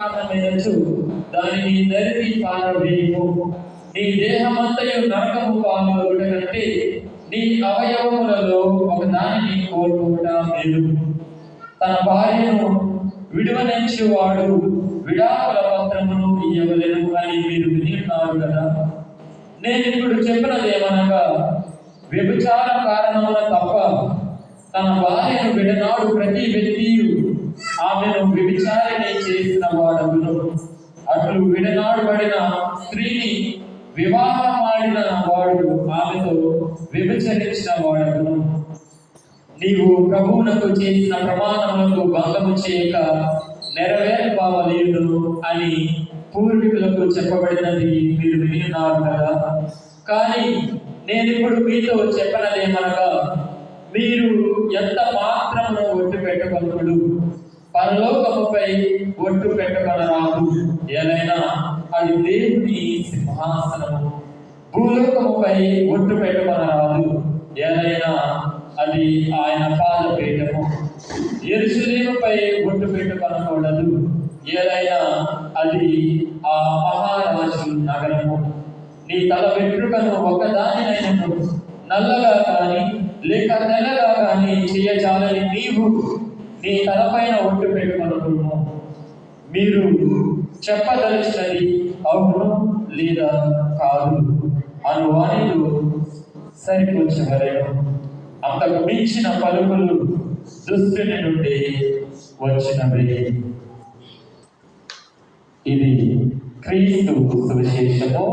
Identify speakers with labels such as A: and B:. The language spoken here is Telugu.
A: మెదచు దానిని నరికి పారవేయము. నీ దేహమంతయు నరకము పాలవుట కంటే నీ అవయవములలో ఒక దానిని కోల్పోవట మేలు. తన భార్యను విడువనించువాడు విడాకుల పత్రమును ఇయ్యవలెను అని మీరు విని ఉన్నారు కదా. నేను ఇప్పుడు చెప్పినదేమనగా, వ్యభిచార కారణమున తప్ప తన భార్యను విడనాడు ప్రతి వ్యక్తియు ఆమెను వ్యభిచారిణి చేసిన వాడగును. అట్లు విడనాడబడిన స్త్రీని వివాహమాడిన వాడు ఆమెతో వ్యభిచరించిన వాడగును. నీవు ప్రభువునకు చేసిన ప్రమాణములకు భంగము చేయక నెరవేర్పవలేను అని పూర్వీకులకు చెప్పబడినది మీరు విన్నారు కదా. కానీ నేనిప్పుడు మీతో చెప్పనదేమనగా, మీరు ఎంత మాత్రమును ఒట్టు పెట్టగలరు, పరలోకముపై ఒట్టు పెట్టగలరాదు. ఏదైనా అది దేవుని సింహాసనము. భూలోకముపై ఒట్టు పెట్టగలరాదు. ఏదైనా అది ఆయన పాదపీఠము. యెరూషలేముపై ఒట్టు పెట్టుకొనకూడదు. ఏదైనా అది ఆ మహారాజు నగరము. నీ తల వెంట్రుకను ఒకదానినైనను నల్లగా కానీ లేక తెల్లగా కానీ చేయజాలని నీవు నీ తలపైన ఒట్టు పెట్టుకొనకూడదు. మీరు చెప్పదలిచినది అవును లేదా కాదు అను వారిలో సరిపోల్చవలేను. అంతకు మించిన పలుకులు దుష్టుని నుండి వచ్చినవి. ఇది క్రీస్తు సువిశేషము.